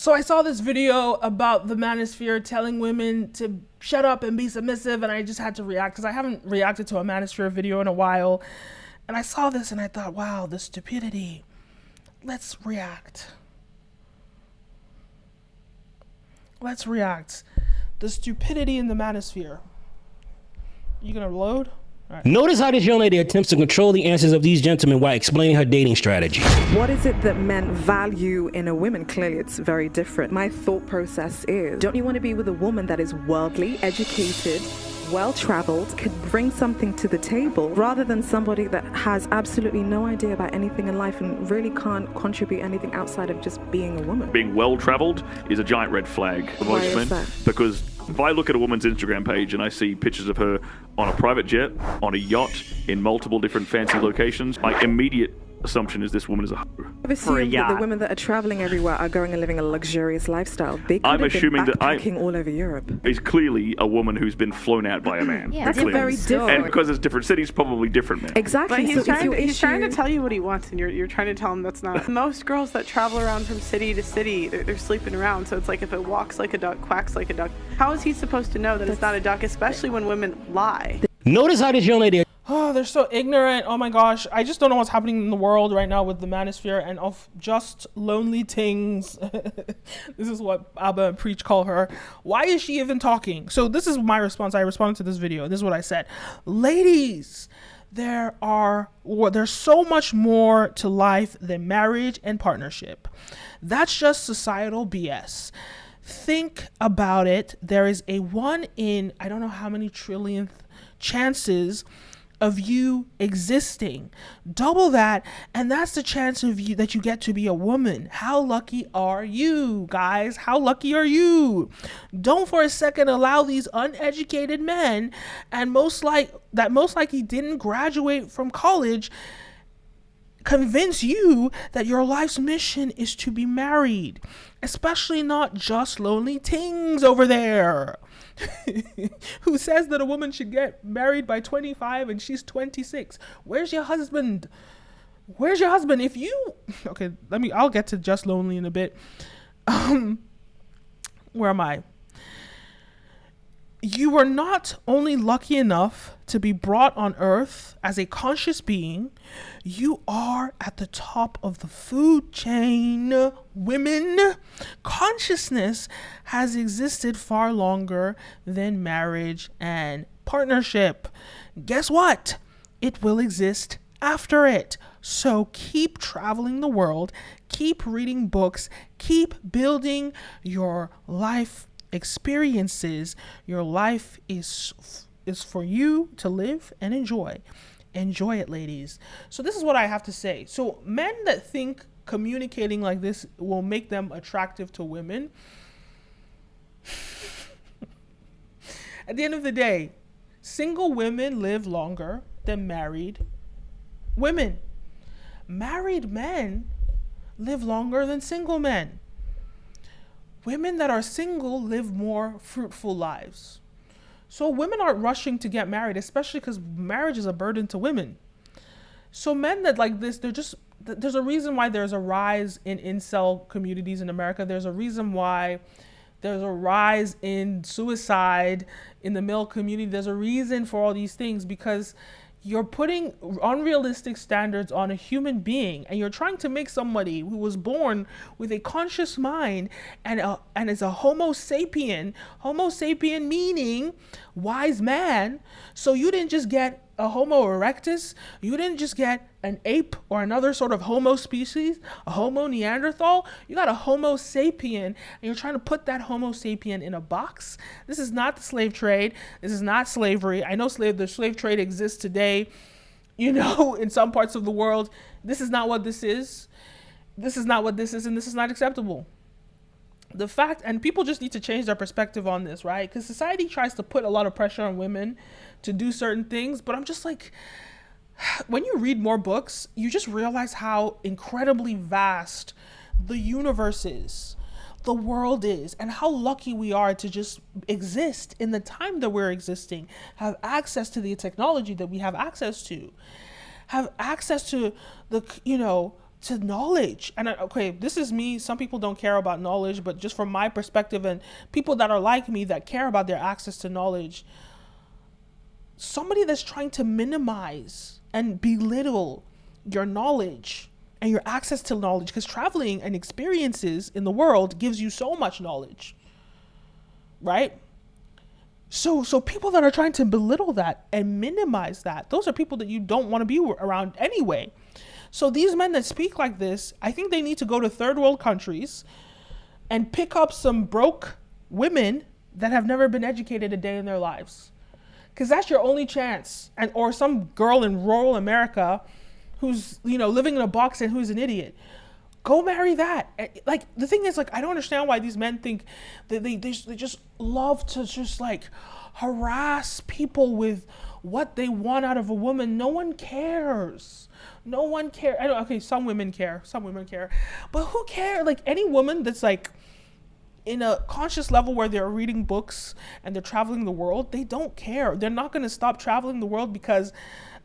So I saw this video about the Manosphere telling women to shut up and be submissive, and I just had to react because I haven't reacted to a Manosphere video in a while. And I saw this and I thought, wow, the stupidity. Let's react. Let's react. The stupidity in the Manosphere. You gonna load? Right. Notice how this young lady attempts to control the answers of these gentlemen while explaining her dating strategy. What is it that men value in a woman? Clearly it's very different. My thought process is, don't you want to be with a woman that is worldly, educated, well-traveled, could bring something to the table, rather than somebody that has absolutely no idea about anything in life and really can't contribute anything outside of just being a woman? Being well-traveled is a giant red flag for most men, because if I look at a woman's Instagram page and I see pictures of her on a private jet, on a yacht, in multiple different fancy locations, my immediate assumption is this woman is a hoe. I've assumed that the women that are traveling everywhere are going and living a luxurious lifestyle. They could have been backpacking all over Europe. Is clearly a woman who's been flown out by a man. Yeah, that's very different. And because it's different cities, probably different men. Exactly. But he's trying to tell you what he wants, and you're trying to tell him that's not. Most girls that travel around from city to city, they're sleeping around. So it's like, if it walks like a duck, quacks like a duck, how is he supposed to know that it's not a duck, especially when women lie? Notice how this young lady... Oh, they're so ignorant. Oh my gosh. I just don't know what's happening in the world right now with the Manosphere and of just lonely things. This is what Abba and Preach call her. Why is she even talking? So this is my response. I responded to this video. This is what I said. Ladies, there's so much more to life than marriage and partnership. That's just societal BS. Think about it. There is a 1 in, I don't know how many trillionth chances of you existing. Double that, and that's the chance of you that you get to be a woman. How lucky are you, guys? How lucky are you? Don't for a second allow these uneducated men and most likely didn't graduate from college convince you that your life's mission is to be married, especially not just lonely things over there. Who says that a woman should get married by 25 and she's 26? Where's your husband? Where's your husband? If you... Okay, I'll get to just lonely in a bit. Where am I? You were not only lucky enough to be brought on earth as a conscious being, you are at the top of the food chain. Women, consciousness has existed far longer than marriage and partnership. Guess what? It will exist after it. So keep traveling the world, keep reading books, keep building your life experiences. Your life is for you to live and enjoy it, ladies. So this is what I have to say. So men that think communicating like this will make them attractive to women, at the end of the day, single women live longer than married women. Married men live longer than single men. Women that are single live more fruitful lives. So women aren't rushing to get married, especially because marriage is a burden to women. So men that like this, there's a reason why there's a rise in incel communities in America. There's a reason why there's a rise in suicide in the male community. There's a reason for all these things, because you're putting unrealistic standards on a human being, and you're trying to make somebody who was born with a conscious mind and is a Homo sapien meaning wise man. So you didn't just get a Homo erectus, you didn't just get an ape or another sort of Homo species, a Homo Neanderthal. You got a Homo sapien, and you're trying to put that Homo sapien in a box. This is not the slave trade. This is not slavery. I know the slave trade exists today, in some parts of the world. This is not what this is. This is not what this is, and this is not acceptable. The fact, and people just need to change their perspective on this, right? Because society tries to put a lot of pressure on women to do certain things, but I'm just like, when you read more books, you just realize how incredibly vast the universe is, the world is, and how lucky we are to just exist in the time that we're existing, have access to the technology that we have access to the, to knowledge. And okay, this is me. Some people don't care about knowledge, but just from my perspective and people that are like me that care about their access to knowledge, somebody that's trying to minimize and belittle your knowledge and your access to knowledge, because traveling and experiences in the world gives you so much knowledge, right? So people that are trying to belittle that and minimize that, those are people that you don't want to be around anyway. So these men that speak like this, I think they need to go to third world countries and pick up some broke women that have never been educated a day in their lives. Because that's your only chance. And or some girl in rural America who's, living in a box and who's an idiot. Go marry that. Like, the thing is, like, I don't understand why these men think that they just love to just, like, harass people with what they want out of a woman. No one cares. No one cares. Okay, some women care. But who cares? Like, any woman that's, like, in a conscious level where they're reading books and they're traveling the world, they don't care. They're not going to stop traveling the world because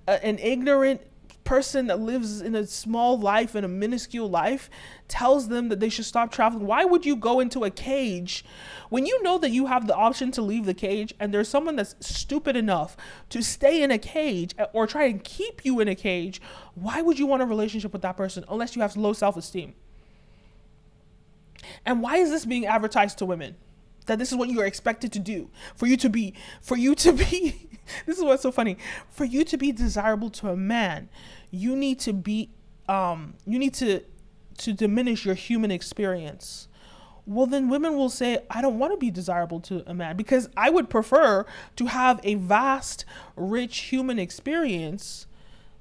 an ignorant person that lives in a small life, in a minuscule life, tells them that they should stop traveling. Why would you go into a cage when you know that you have the option to leave the cage, and there's someone that's stupid enough to stay in a cage or try and keep you in a cage? Why would you want a relationship with that person unless you have low self-esteem? And why is this being advertised to women? That this is what you are expected to do. For you to be, this is what's so funny. For you to be desirable to a man, you need to be, to diminish your human experience. Well, then women will say, I don't want to be desirable to a man because I would prefer to have a vast, rich human experience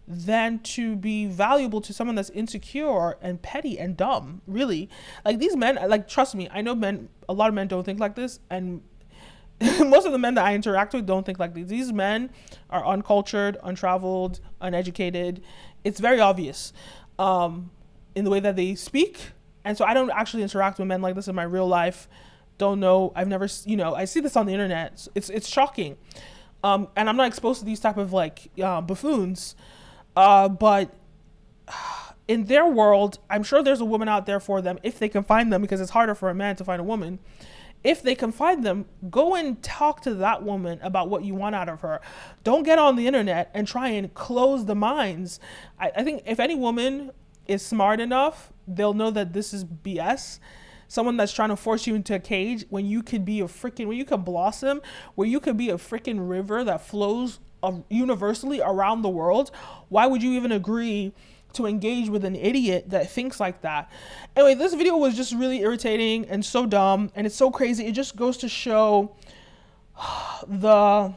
than to be valuable to someone that's insecure and petty and dumb. Really, like, these men, like, trust me, I know a lot of men don't think like this, and most of the men that I interact with don't think like these. These men are uncultured, untraveled, uneducated. It's very obvious in the way that they speak. And so I don't actually interact with men like this in my real life. Don't know. I've never, I see this on the internet. It's shocking. And I'm not exposed to these type of, like, buffoons. But in their world, I'm sure there's a woman out there for them if they can find them, because it's harder for a man to find a woman. If they can find them, go and talk to that woman about what you want out of her. Don't get on the internet and try and close the minds. I think if any woman is smart enough, they'll know that this is BS. Someone that's trying to force you into a cage when you could blossom, where you could be a freaking river that flows universally around the world. Why would you even agree to engage with an idiot that thinks like that? Anyway, this video was just really irritating and so dumb, and it's so crazy. It just goes to show the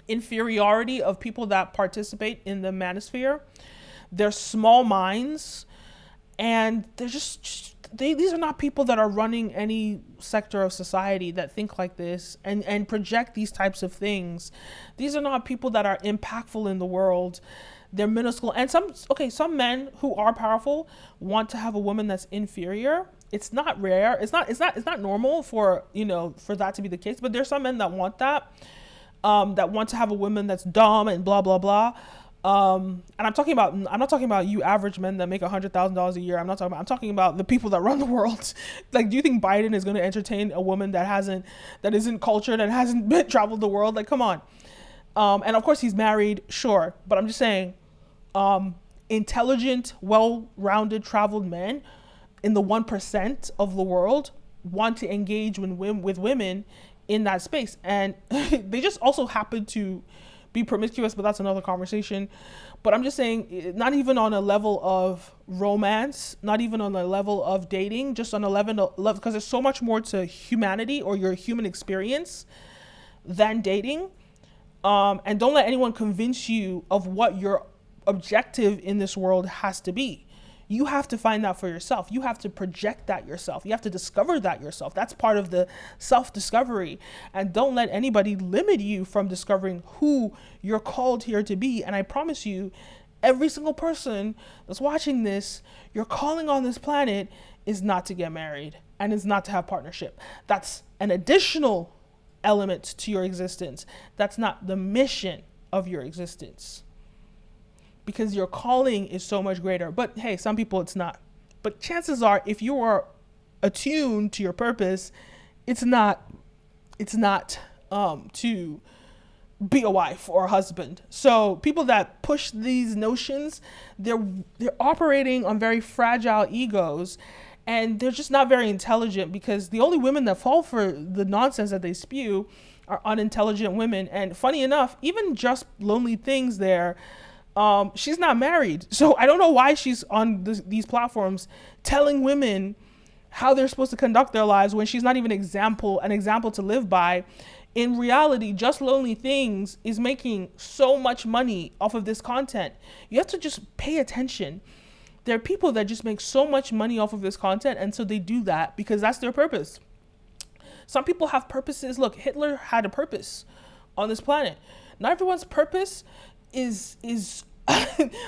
inferiority of people that participate in the Manosphere. They're small minds, and they're these are not people that are running any sector of society that think like this and project these types of things. These are not people that are impactful in the world. They're minuscule. And some men who are powerful want to have a woman that's inferior. It's not rare. It's not normal for that to be the case, but there's some men that want that want to have a woman that's dumb and blah, blah, blah. And I'm not talking about you average men that make $100,000 a year. I'm talking about the people that run the world. Like, do you think Biden is going to entertain a woman that isn't cultured and hasn't traveled the world? Like, come on. And of course he's married, sure. But I'm just saying, intelligent, well-rounded, traveled men in the 1% of the world want to engage with women in that space. And they just also happen to be promiscuous, but that's another conversation. But I'm just saying, not even on a level of romance, not even on a level of dating, just on a level, because there's so much more to humanity or your human experience than dating. And don't let anyone convince you of what your objective in this world has to be. You have to find that for yourself. You have to project that yourself. You have to discover that yourself. That's part of the self-discovery. And don't let anybody limit you from discovering who you're called here to be. And I promise you, every single person that's watching this, your calling on this planet is not to get married and is not to have partnership. That's an additional element to your existence. That's not the mission of your existence. because your calling is so much greater. But hey, some people it's not. But chances are, if you are attuned to your purpose, it's not to be a wife or a husband. So people that push these notions, they're operating on very fragile egos, and they're just not very intelligent, because the only women that fall for the nonsense that they spew are unintelligent women. And funny enough, even Just Lonely Things there, she's not married. So I don't know why she's on these platforms telling women how they're supposed to conduct their lives when she's not even an example to live by. In reality, Just Lonely Things is making so much money off of this content. You have to just pay attention. There are people that just make so much money off of this content, and so they do that because that's their purpose. Some people have purposes. Look, Hitler had a purpose on this planet. Not everyone's purpose is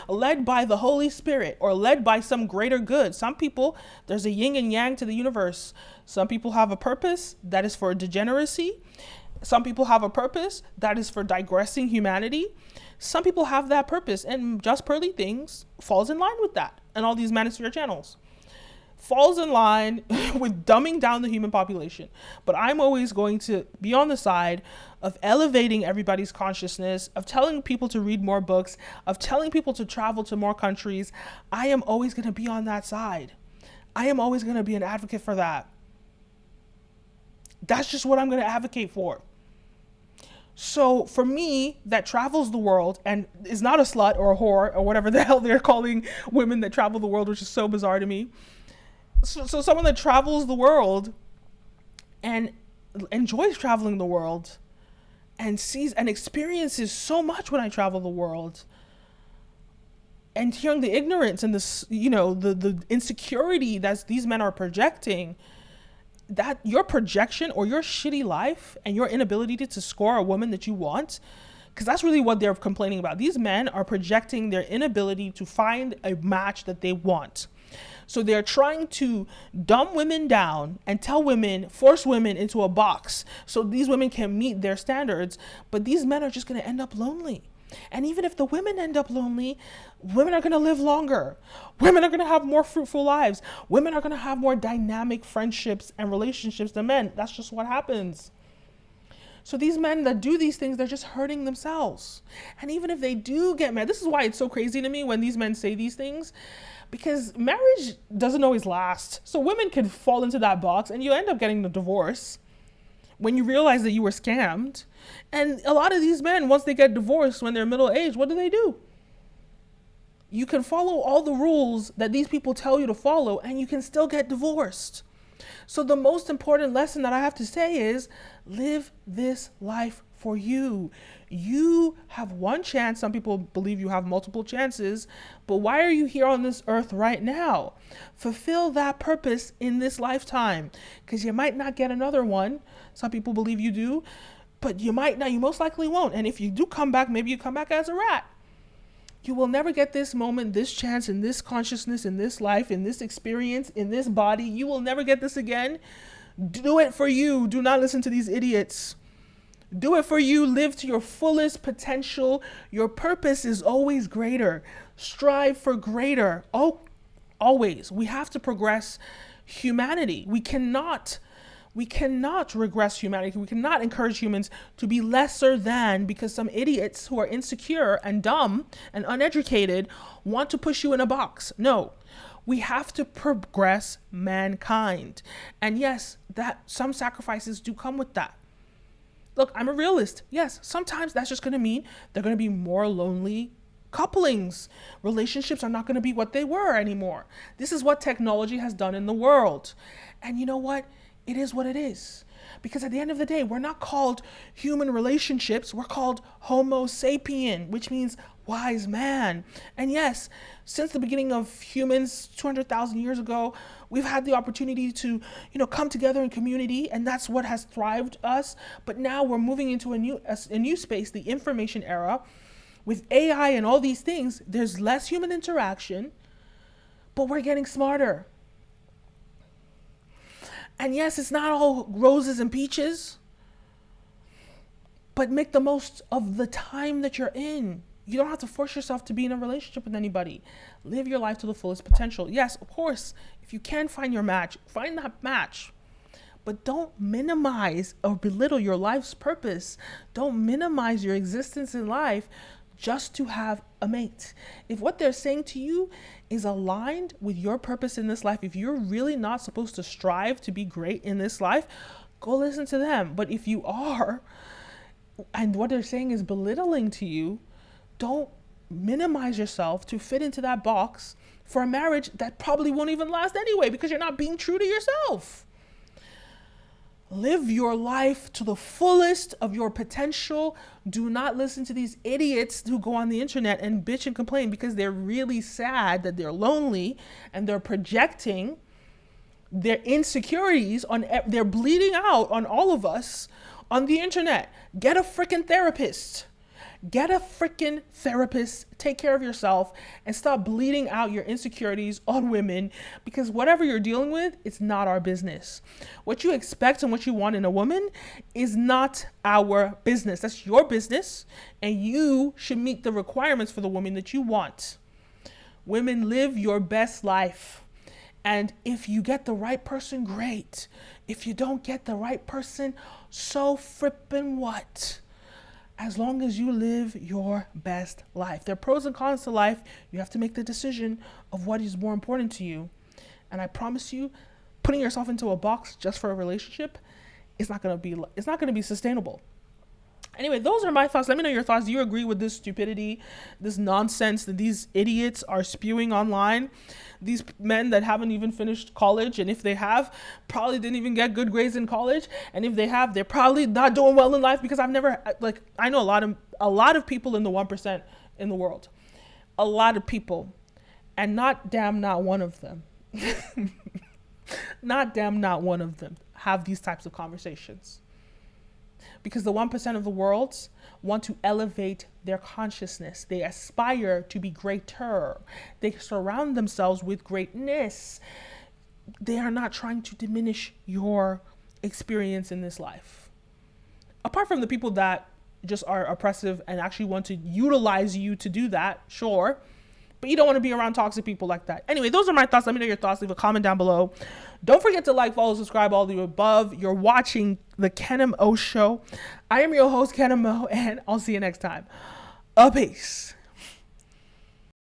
led by the Holy Spirit or led by some greater good. Some people, there's a yin and yang to the universe. Some people have a purpose that is for degeneracy. Some people have a purpose that is for digressing humanity. Some people have that purpose, and Just Pearly Things falls in line with that. And all these Manosphere channels falls in line with dumbing down the human population. But I'm always going to be on the side of elevating everybody's consciousness, of telling people to read more books, of telling people to travel to more countries. I am always going to be on that side. I am always going to be an advocate for that. That's just what I'm going to advocate for. So for me, that travels the world and is not a slut or a whore or whatever the hell they're calling women that travel the world, which is so bizarre to me. So someone that travels the world and enjoys traveling the world and sees and experiences so much when I travel the world, and hearing the ignorance and the insecurity that these men are projecting, that your projection or your shitty life and your inability to score a woman that you want, because that's really what they're complaining about. These men are projecting their inability to find a match that they want. So they're trying to dumb women down and force women into a box so these women can meet their standards. But these men are just going to end up lonely. And even if the women end up lonely, women are going to live longer. Women are going to have more fruitful lives. Women are going to have more dynamic friendships and relationships than men. That's just what happens. So these men that do these things, they're just hurting themselves. And even if they do get married, this is why it's so crazy to me when these men say these things, because marriage doesn't always last. So women can fall into that box and you end up getting the divorce when you realize that you were scammed. And a lot of these men, once they get divorced when they're middle aged, what do? You can follow all the rules that these people tell you to follow and you can still get divorced. So the most important lesson that I have to say is live this life for you. You have one chance. Some people believe you have multiple chances, but why are you here on this earth right now? Fulfill that purpose in this lifetime, because you might not get another one. Some people believe you do, but you might not. You most likely won't. And if you do come back, maybe you come back as a rat. You will never get this moment, this chance, in this consciousness, in this life, in this experience, in this body. You will never get this again. Do it for you. Do not listen to these idiots. Do it for you. Live to your fullest potential. Your purpose is always greater. Strive for greater. Oh, always. We have to progress humanity. We cannot regress humanity. We cannot encourage humans to be lesser than because some idiots who are insecure and dumb and uneducated want to push you in a box. No, we have to progress mankind. And yes, that some sacrifices do come with that. Look, I'm a realist. Yes, sometimes that's just going to mean they're going to be more lonely couplings. Relationships are not going to be what they were anymore. This is what technology has done in the world. And you know what? It is what it is. Because at the end of the day, we're not called human relationships. We're called Homo sapien, which means wise man. And yes, since the beginning of humans 200,000 years ago, we've had the opportunity to, come together in community, and that's what has thrived us. But now we're moving into a new space, the information era. With AI and all these things, there's less human interaction, but we're getting smarter. And yes, it's not all roses and peaches, but make the most of the time that you're in. You don't have to force yourself to be in a relationship with anybody. Live your life to the fullest potential. Yes, of course, if you can find your match, find that match. But don't minimize or belittle your life's purpose. Don't minimize your existence in life just to have a mate. If what they're saying to you is aligned with your purpose in this life, if you're really not supposed to strive to be great in this life, go listen to them. But if you are, and what they're saying is belittling to you, don't minimize yourself to fit into that box for a marriage that probably won't even last anyway, because you're not being true to yourself. Live your life to the fullest of your potential. Do not listen to these idiots who go on the internet and bitch and complain because they're really sad that they're lonely and they're projecting their insecurities on, they're bleeding out on all of us on the internet. Get a freaking therapist. Get a freaking therapist, take care of yourself, and stop bleeding out your insecurities on women, because whatever you're dealing with, it's not our business. What you expect and what you want in a woman is not our business. That's your business, and you should meet the requirements for the woman that you want. Women, live your best life. And if you get the right person, great. If you don't get the right person, so frippin' what? As long as you live your best life. There are pros and cons to life. You have to make the decision of what is more important to you. And I promise you, putting yourself into a box just for a relationship is not going to be sustainable. Anyway, those are my thoughts. Let me know your thoughts. Do you agree with this stupidity, this nonsense that these idiots are spewing online? These men that haven't even finished college, and if they have, probably didn't even get good grades in college. And if they have, they're probably not doing well in life, because I know a lot of people in the 1% in the world. A lot of people. And not one of them. not one of them have these types of conversations. Because the 1% of the world want to elevate their consciousness. They aspire to be greater. They surround themselves with greatness. They are not trying to diminish your experience in this life. Apart from the people that just are oppressive and actually want to utilize you to do that, sure. But you don't want to be around toxic people like that. Anyway, those are my thoughts. Let me know your thoughts. Leave a comment down below. Don't forget to like, follow, subscribe, all the above. You're watching The Kenim O Show. I am your host, Kenim O, and I'll see you next time. Peace.